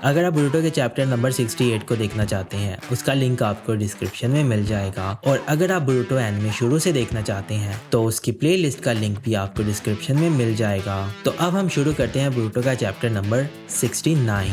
अगर आप बोरुटो के चैप्टर नंबर 68 को देखना चाहते हैं, उसका लिंक आपको डिस्क्रिप्शन में मिल जाएगा। और अगर आप बोरुटो एनिमे शुरू से देखना चाहते हैं तो उसकी प्लेलिस्ट का लिंक भी आपको डिस्क्रिप्शन में मिल जाएगा। तो अब हम शुरू करते हैं बोरुटो का चैप्टर नंबर 69।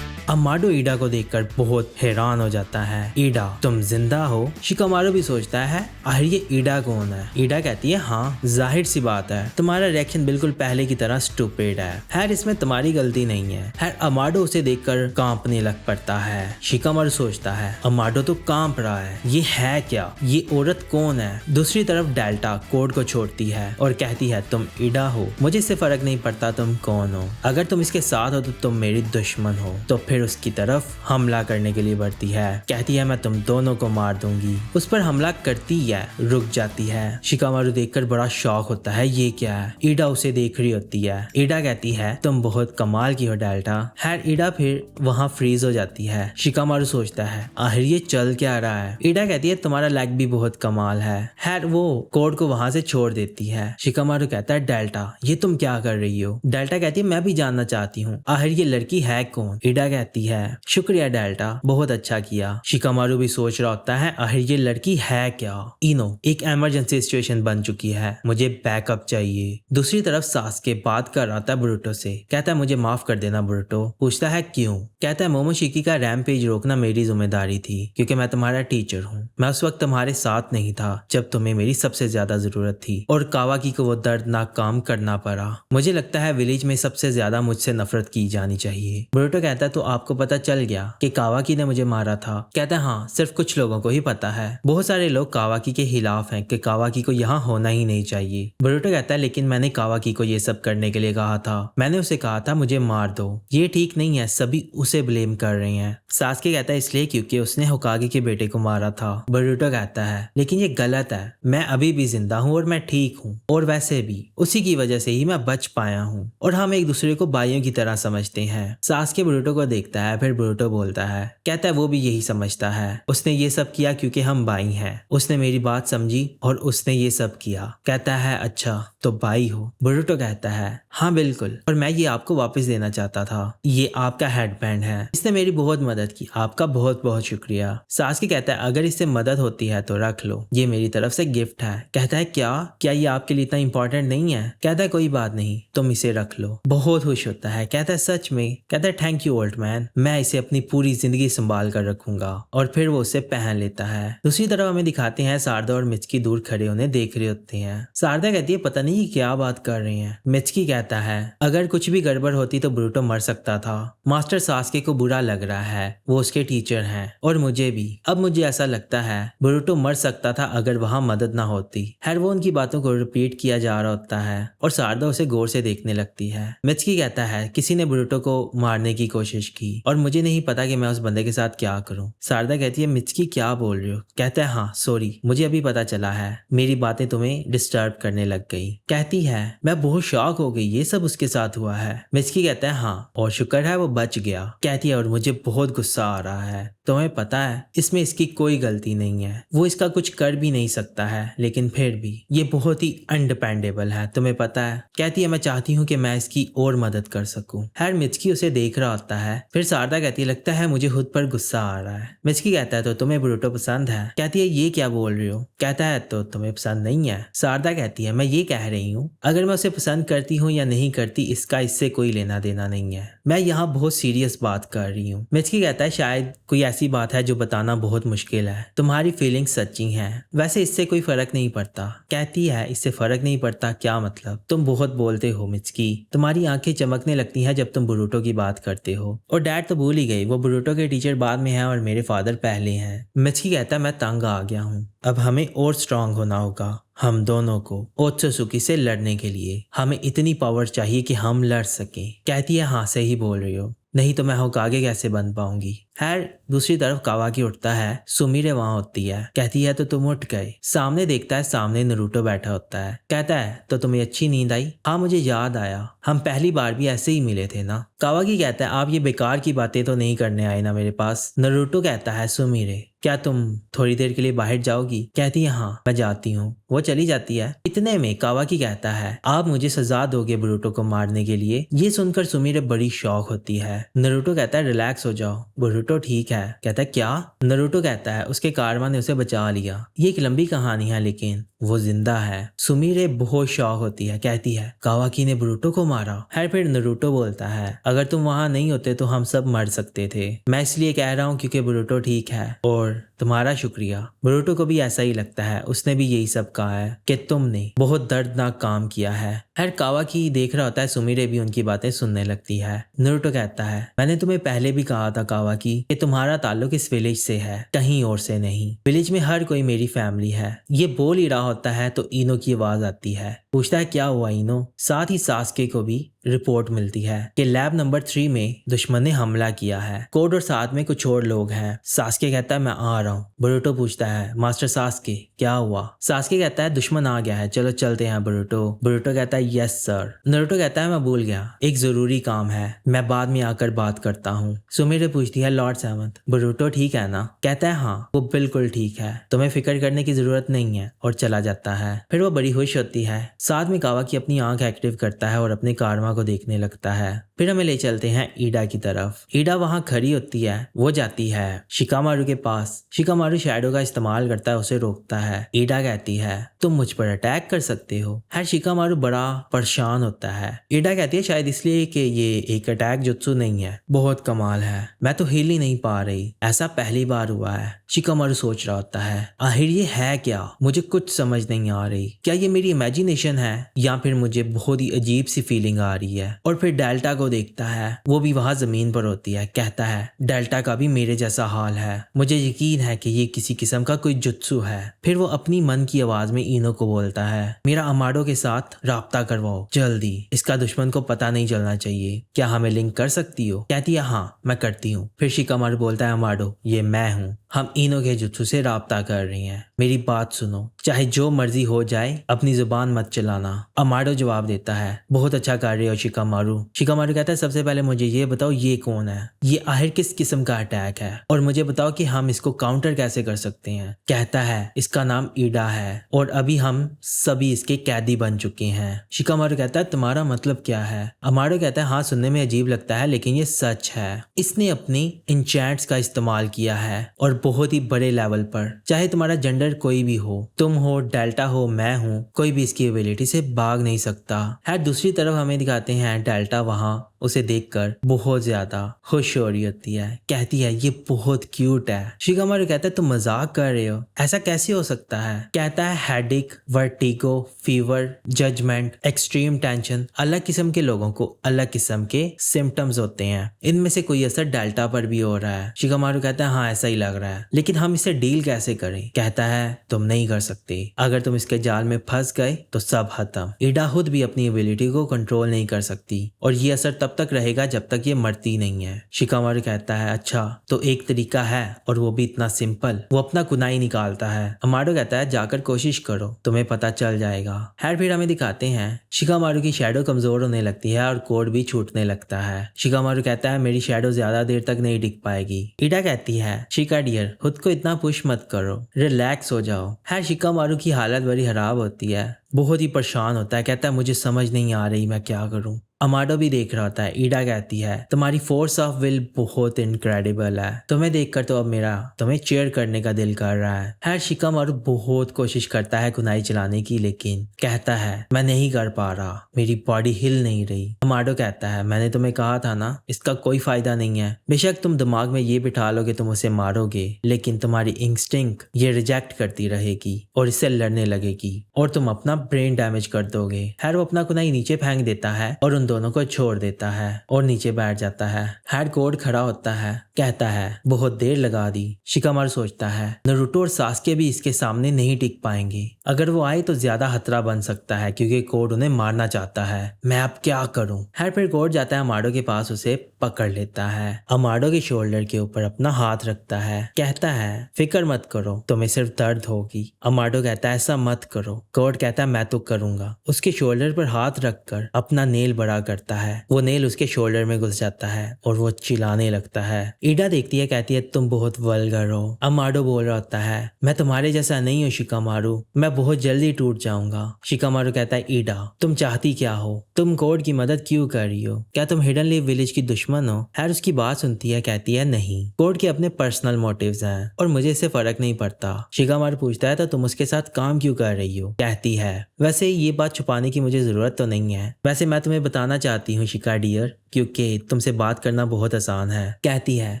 अमाडो ईडा को देखकर बहुत हैरान हो जाता है। ईडा, तुम जिंदा हो? शिकामारू भी सोचता है आखिर ये ईडा कौन है। ईडा कहती है हाँ, जाहिर सी बात है, तुम्हारा रिएक्शन बिल्कुल पहले की तरह स्टूपिड है। खैर इसमें तुम्हारी गलती नहीं है। खैर अमाडो उसे देखकर कांपने लग पड़ता है। शिकामारू सोचता है अमाडो तो कांप रहा है, ये है क्या, ये औरत कौन है। दूसरी तरफ डेल्टा कोड को छोड़ती है और कहती है तुम ईडा हो, मुझे इससे फर्क नहीं पड़ता तुम कौन हो, अगर तुम इसके साथ हो तो तुम मेरी दुश्मन हो। तो फिर उसकी तरफ हमला करने के लिए बढ़ती है। कहती है मैं तुम दोनों को मार दूंगी। उस पर हमला करती है, रुक जाती है। शिकामारू देखकर बड़ा शॉक होता है, ये क्या है। ईडा उसे देख रही होती है। ईडा कहती है तुम बहुत कमाल की हो डेल्टा। खैर ईडा फिर वहाँ फ्रीज हो जाती है। शिकामारू सोचता है आखिर ये चल क्या रहा है। ईडा कहती है तुम्हारा लेग भी बहुत कमाल है। खैर वो कोड को वहाँ से छोड़ देती है। शिकामारू कहता है डेल्टा ये तुम क्या कर रही हो। डेल्टा कहती है मैं भी जानना चाहती हूँ, आखिर ये लड़की है कौन। ईडा कहती है शुक्रिया डेल्टा, बहुत अच्छा किया। शिकामारू भी सोच रहा होता है आखिर ये लड़की है क्या। इनो, एक इमरजेंसी सिचुएशन बन चुकी है, मुझे बैकअप चाहिए। दूसरी तरफ सासुके बात कर रहा था बोरुटो से। कहता है मुझे माफ कर देना बोरुटो। पूछता है क्यों। कहता है मोमोशिकी का रैम्पेज रोकना मेरी जिम्मेदारी थी क्योंकि मैं तुम्हारा टीचर हूँ। मैं उस वक्त तुम्हारे साथ नहीं था जब तुम्हें मेरी सबसे ज्यादा जरूरत थी और कावाकी को वो दर्दनाक काम करना पड़ा। मुझे लगता है विलेज में सबसे ज्यादा मुझसे नफरत की जानी चाहिए। बोरुटो कहता है तो आपको पता चल गया कि कावाकी ने मुझे मारा था। कहता है हाँ, सिर्फ कुछ लोगों को ही पता है। बहुत सारे लोग कावाकी के खिलाफ हैं कि कावाकी को यहाँ होना ही नहीं चाहिए। बोरुटो कहता है लेकिन मैंने कावाकी को ये सब करने के लिए कहा था। मैंने उसे कहा था मुझे मार दो। ये ठीक नहीं है, सभी उसे ब्लेम कर रहे हैं। सासुके कहता है इसलिए क्योंकि उसने होकागे के बेटे को मारा था। बोरुटो कहता है लेकिन ये गलत है, मैं अभी भी जिंदा हूँ और मैं ठीक हूँ और वैसे भी उसी की वजह से ही मैं बच पाया हूँ और हम एक दूसरे को भाइयों की तरह समझते हैं। सासुके बोरुटो को देखता है, फिर बोरुटो बोलता है, कहता है वो भी यही समझता है, उसने ये सब किया क्योंकि हम भाई हैं। उसने मेरी बात समझी और उसने ये सब किया। कहता है अच्छा तो भाई हो। बोरुटो कहता है हाँ बिल्कुल, और मैं ये आपको वापस देना चाहता था। ये आपका हेडबैंड है, इसने मेरी बहुत मदद की, आपका बहुत बहुत शुक्रिया। सासुके कहता है अगर इससे मदद होती है तो रख लो, ये मेरी तरफ से गिफ्ट है। कहता है क्या ये आपके लिए इतना इंपॉर्टेंट नहीं है। कहता है कोई बात नहीं, तुम इसे रख लो। बहुत खुश होता है। कहता है सच में। कहता है थैंक यू ओल्ड मैन, मैं इसे अपनी पूरी जिंदगी संभाल कर रखूंगा। और फिर वो उसे पहन लेता है। दूसरी तरफ हमें दिखाते हैं सारदा और मिचकी दूर खड़े उन्हें देख रहे होते हैं। सारदा कहती है पता नहीं क्या बात कर रही हैं। मिचकी कहता है अगर कुछ भी गड़बड़ होती तो बोरुटो मर सकता था। मास्टर सासुके को बुरा लग रहा है, वो उसके टीचर हैं और मुझे भी। अब मुझे ऐसा लगता है बोरुटो मर सकता था अगर वहाँ मदद ना होती। खैर वो उनकी बातों को रिपीट किया जा रहा होता है और सारदा उसे गौर से देखने लगती है। मिचकी कहता है किसी ने बोरुटो को मारने की कोशिश की और मुझे नहीं पता कि मैं उस बंदे के साथ क्या करूं। सारदा कहती है मिचकी क्या बोल रही हो। कहता है हाँ सॉरी, मुझे अभी पता चला है, मेरी बातें तुम्हें डिस्टर्ब करने लग गई। कहती है मैं बहुत शॉक हो गई, ये सब उसके साथ हुआ है। मिचकी कहता है हाँ और शुक्र है वो बच गया। कहती है और मुझे बहुत गुस्सा आ रहा है, तुम्हें पता है इसमें इसकी कोई गलती नहीं है, वो इसका कुछ कर भी नहीं सकता है, लेकिन फिर भी ये बहुत ही अनडिपेंडेबल है, तुम्हें पता है। कहती है मैं चाहती हूँ कि मैं इसकी और मदद कर सकूं। खैर मिचकी उसे देख रहा होता है। फिर सारदा कहती है लगता है मुझे खुद पर गुस्सा आ रहा है। मिचकी कहता है तो तुम्हें बोरुटो पसंद है। कहती है ये क्या बोल रही हो। कहता है तो तुम्हें पसंद नहीं है। सारदा कहती है मैं ये कह रही हूँ अगर मैं उसे पसंद करती हूँ या नहीं करती इसका इससे कोई लेना देना नहीं है, मैं यहाँ बहुत सीरियस बात कर रही हूँ। मिचकी कहता है शायद कोई ऐसी बात है जो बताना बहुत मुश्किल है, तुम्हारी फीलिंग्स सच्ची हैं, वैसे इससे कोई फर्क नहीं पड़ता। कहती है इससे फर्क नहीं पड़ता क्या मतलब, तुम बहुत बोलते हो मिचकी, तुम्हारी आंखें चमकने लगती हैं जब तुम बोरुटो की बात करते हो। और डैड तो भूल ही गई, वो बोरुटो के टीचर बाद में हैं और मेरे फादर पहले हैं। मिचकी कहता है मैं तंग आ गया हूँ, अब हमें और स्ट्रांग होना होगा, हम दोनों को ओत्सुकी से लड़ने के लिए हमें इतनी पावर चाहिए कि हम लड़ सकें। कहती है हाँ सही बोल रही हो, नहीं तो मैं होकागे कैसे बन पाऊंगी। खैर दूसरी तरफ कावाकी उठता है, सुमिरे वहां होती है, कहती है तो तुम उठ गए। सामने देखता है, सामने नरूटो बैठा होता है, कहता है तो तुम्हें अच्छी नींद आई? हाँ मुझे याद आया, हम पहली बार भी ऐसे ही मिले थे ना। कावाकी कहता है आप ये बेकार की बातें तो नहीं करने आए ना मेरे पास। नरूटो कहता है सुमिरे क्या तुम थोड़ी देर के लिए बाहर जाओगी? कहती है हाँ मैं जाती हूँ। वो चली जाती है। इतने में कावाकी कहता है आप मुझे सजा दोगे बोरुटो को मारने के लिए? ये सुनकर सुमिरे बड़ी शौक होती है। नरूटो कहता है रिलैक्स हो जाओ, बोरुटो ठीक है। कहता है क्या? नरूटो कहता है उसके कारवा ने उसे बचा लिया। ये एक लंबी कहानी है लेकिन वो जिंदा है। सुमिरे बहुत शौक होती है, कहती है कावाकी ने बोरुटो को मारा है। फिर नरूटो बोलता है अगर तुम वहां नहीं होते तो हम सब मर सकते थे। मैं इसलिए कह रहा हूँ क्योंकि बोरुटो ठीक है और तुम्हारा शुक्रिया। बोरुटो को भी ऐसा ही लगता है, उसने भी यही सब कहा है कि तुमने बहुत दर्दनाक काम किया है। खैर कावाकी देख रहा होता है, सुमिरे भी उनकी बातें सुनने लगती है। नरूटो कहता है मैंने तुम्हें पहले भी कहा था कावाकी कि तुम्हारा ताल्लुक इस विलेज से है, कहीं और से नहीं। विलेज में हर कोई मेरी फैमिली है। ये बोल ही रहा होता है तो इनो की आवाज आती है, पूछता है क्या हुआ इनो? साथ ही सास्के को भी रिपोर्ट मिलती है कि लैब नंबर 3 में दुश्मन ने हमला किया है। कोड और साथ में कुछ और लोग हैं। सास्के कहता है मैं आ रहा हूँ। बोरुटो पूछता है मास्टर सास्के क्या हुआ? सास्के कहता है दुश्मन आ गया है, चलो चलते हैं बोरुटो। बोरुटो कहता है यस सर। नरूटो कहता है मैं भूल गया, एक जरूरी काम है, मैं बाद में आकर बात करता हूँ। सुमिरे पूछती है लॉर्ड सेवंथ बोरुटो ठीक है ना? कहता है हाँ वो बिल्कुल ठीक है, तुम्हें फिक्र करने की जरूरत नहीं है, और चला जाता है। फिर वो बड़ी खुश होती है। साथ में कावाकी अपनी आंख एक्टिव करता है और अपने कारवा को देखने लगता है। फिर हमें ले चलते हैं ईडा की तरफ। ईडा वहां खड़ी होती है, वो जाती है शिकामारू के पास। शिकामारू शैडो का इस्तेमाल करता है, उसे रोकता है। ईडा कहती है तुम मुझ पर अटैक कर सकते हो। है शिकामारू बड़ा परेशान होता है। ईडा कहती है शायद इसलिए कि ये एक अटैक जुत्सु नहीं है, बहुत कमाल है, मैं तो हिल ही नहीं पा रही, ऐसा पहली बार हुआ है। शिकामारू सोच रहा होता है आखिर ये है क्या, मुझे कुछ समझ नहीं आ रही, क्या ये मेरी इमेजिनेशन है या फिर मुझे बहुत ही अजीब सी फीलिंग आ रही है। और फिर डेल्टा को देखता है, वो भी वहां जमीन पर होती है, कहता है डेल्टा का भी मेरे जैसा हाल है, मुझे यकीन है कि ये किसी किस्म का कोई जुत्सु है। फिर वो अपनी मन की आवाज में इनो को बोलता है मेरा अमाडो के साथ राब्ता करवाओ जल्दी, इसका दुश्मन को पता नहीं चलना चाहिए, क्या हमें लिंक कर सकती हो? कहती है हाँ मैं करती हूँ। फिर शिकामारू बोलता है अमाडो ये मैं हूँ, हम इनो के जुत्सु से राब्ता कर रही हैं, मेरी बात सुनो, चाहे जो मर्जी हो जाए अपनी जुबान मत चलाना। अमाडो जवाब देता है बहुत अच्छा कर रहे हो शिकामारू। शिकामारू कहता है सबसे पहले मुझे ये बताओ ये कौन है, ये आखिर किस किस्म का अटैक है, और मुझे बताओ कि हम इसको काउंटर कैसे कर सकते हैं। कहता है इसका नाम ईडा है और अभी हम सभी इसके कैदी बन चुके हैं। शिकामारू कहता है तुम्हारा मतलब क्या है? अमाडो कहता है हाँ सुनने में अजीब लगता है लेकिन ये सच है, इसने अपनी इंचैंट्स का इस्तेमाल किया है और बहुत ही बड़े लेवल पर, चाहे तुम्हारा जेंडर कोई भी हो, तुम हो डेल्टा हो मैं हूँ, कोई भी इसकी एबिलिटी से भाग नहीं सकता है। दूसरी तरफ हमें दिखाते हैं डेल्टा वहां उसे देखकर बहुत ज्यादा खुश हो रही होती है, कहती है ये बहुत क्यूट है। शिकामारू कहता है तुम मजाक कर रहे हो, ऐसा कैसे हो सकता है? कहता है headache, vertigo, fever, judgement, extreme tension, अलग किस्म के लोगों को अलग किस्म के सिम्टम्स होते हैं, इनमें से कोई असर डेल्टा पर भी हो रहा है। शिकामारू कहता है हाँ ऐसा ही लग रहा है, लेकिन हम इसे डील कैसे करें? कहता है तुम नहीं कर सकते, अगर तुम इसके जाल में फंस गए तो सब खत्म। ईडा खुद भी अपनी एबिलिटी को कंट्रोल नहीं कर सकती और ये असर तब तक रहेगा जब तक ये मरती नहीं है। शिकामारू कहता है अच्छा तो एक तरीका है और वो भी इतना सिंपल। वो अपना कुनाई निकालता है। अमाडो कहता है जाकर कोशिश करो, तुम्हें पता चल जाएगा। फिर हमें दिखाते हैं शिकामारू की शैडो कमजोर होने लगती है और कोड भी छूटने लगता है। शिकामारू कहता है मेरी शैडो ज्यादा देर तक नहीं टिक पाएगी। ईडा कहती है शिका डियर खुद को इतना पुश मत करो, रिलैक्स हो जाओ। शिकामारू की हालत बड़ी खराब होती है, बहुत ही परेशान होता है, कहता है मुझे समझ नहीं आ रही मैं क्या करूं। अमाडो भी देख रहा होता है। ईडा कहती है तुम्हारी फोर्स ऑफ विल बहुत इनक्रेडिबल है, तुम्हें देखकर तो अब मेरा तुम्हें चेयर करने का दिल कर रहा है। शिकामारू बहुत कोशिश करता है कुनाई चलाने की, लेकिन कहता है मैं नहीं कर पा रहा, मेरी बॉडी हिल नहीं रही। अमाडो कहता है मैंने तुम्हें कहा था ना इसका कोई फायदा नहीं है, बेशक तुम दिमाग में ये बिठा लो कि तुम उसे मारोगे, लेकिन तुम्हारी इंस्टिंक्ट ये रिजेक्ट करती रहेगी और इससे लड़ने लगेगी और तुम अपना ब्रेन डैमेज कर दोगे। वो अपना कुनाई नीचे फेंक देता है और उन दोनों को छोड़ देता है और नीचे बैठ जाता है। हेड कोड खड़ा होता है, कहता है बहुत देर लगा दी। शिकामारू सोचता है नारुतो और सास्के भी इसके सामने नहीं टिक पाएंगे। अगर वो आए तो ज्यादा खतरा बन सकता है क्योंकि कोड उन्हें मारना चाहता है। मैं अब क्या करूं? हेड फिर कोड जाता है अमाडो के पास, उसे पकड़ लेता है। अमाडो के शोल्डर के ऊपर अपना हाथ रखता है, कहता है फिक्र मत करो, तुम्हें सिर्फ दर्द होगी। अमाडो कहता है ऐसा मत करो। कोड कहता है मैं तो करूंगा। उसके शोल्डर पर हाथ रखकर अपना नेल बड़ा करता है। वो नेल उसके शोल्डर में घुस जाता है और वो चिल्लाने लगता है। ईडा देखती है, कहती है तुम बहुत वल्गर हो। अमाडो बोल रहा होता है मैं तुम्हारे जैसा नहीं हूँ शिकामारू, मैं बहुत जल्दी टूट जाऊंगा। शिकामारू कहता है ईडा तुम चाहती क्या हो? तुम कोड की मदद क्यों कर रही हो? क्या तुम हिडन लीफ विलेज की दुश्मन हो? हैर उसकी बात सुनती है, कहती है नहीं, कोड के अपने पर्सनल मोटिव्स हैं और मुझे इससे फर्क नहीं पड़ता। शिकामारू पूछता है तो तुम उसके साथ काम क्यों कर रही हो? कहती है वैसे ये बात छुपाने की मुझे जरूरत तो नहीं है, वैसे मैं तुम्हें बताना चाहती हूँ शिका डियर, क्योंकि तुमसे बात करना बहुत आसान है। कहती है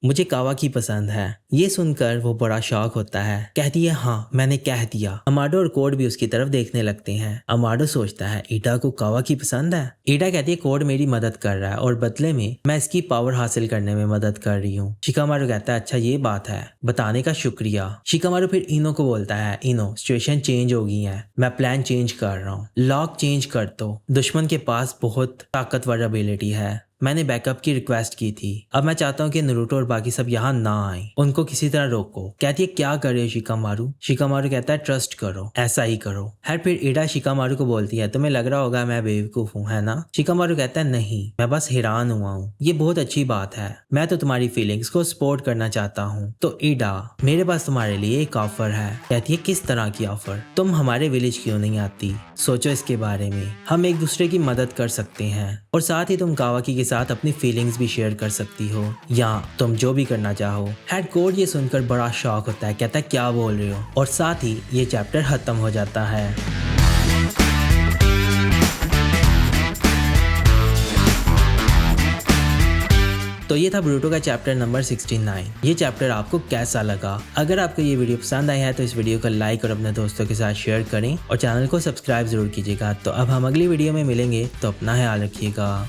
मुझे कावाकी पसंद है। ये सुनकर वो बड़ा शॉक होता है, कहती है हाँ मैंने कह दिया। अमाडो और कोड भी उसकी तरफ देखने लगते हैं। अमाडो सोचता है ईडा को कावाकी पसंद है। ईडा कहती है कोड मेरी मदद कर रहा है और बदले में मैं इसकी पावर हासिल करने में मदद कर रही हूँ। शिकामारू कहता है अच्छा ये बात है, बताने का शुक्रिया। शिकामारू फिर इनो को बोलता है इनो सिचुएशन चेंज हो गई है, मैं प्लान चेंज कर रहा हूँ, लॉक चेंज कर दो। दुश्मन के पास बहुत ताकतवर एबिलिटी है, मैंने बैकअप की रिक्वेस्ट की थी। अब मैं चाहता हूँ कि नारुतो और बाकी सब यहाँ ना आए, उनको किसी तरह रोको। कहती है क्या कर रहे हो शिकामारू? शिकामारू कहता है ट्रस्ट करो, ऐसा ही करो। फिर ईडा शिकामारू को बोलती है तुम्हें लग रहा होगा मैं बेवकूफ हूँ है ना? शिकामारू कहता है नहीं, मैं बस हैरान हुआ हूँ, ये बहुत अच्छी बात है, मैं तो तुम्हारी फीलिंग्स को सपोर्ट करना चाहता हूँ। तो ईडा मेरे पास तुम्हारे लिए एक ऑफर है। कहती है किस तरह की ऑफर? तुम हमारे विलेज क्यों नहीं आती? सोचो इसके बारे में, हम एक दूसरे की मदद कर सकते हैं और साथ ही तुम कावाकी के साथ अपनी फीलिंग्स भी शेयर कर सकती हो या तुम जो भी करना चाहो। हेड कोड ये सुनकर बड़ा शॉक होता है, कहता है क्या बोल रहे हो? और साथ ही ये चैप्टर खत्म हो जाता है। तो ये था बोरुतो का चैप्टर नंबर 69। ये चैप्टर आपको कैसा लगा? अगर आपको ये वीडियो पसंद आई है तो इस वीडियो को लाइक और अपने दोस्तों के साथ शेयर करें और चैनल को सब्सक्राइब जरूर कीजिएगा। तो अब हम अगली वीडियो में मिलेंगे, तो अपना ख्याल रखिएगा।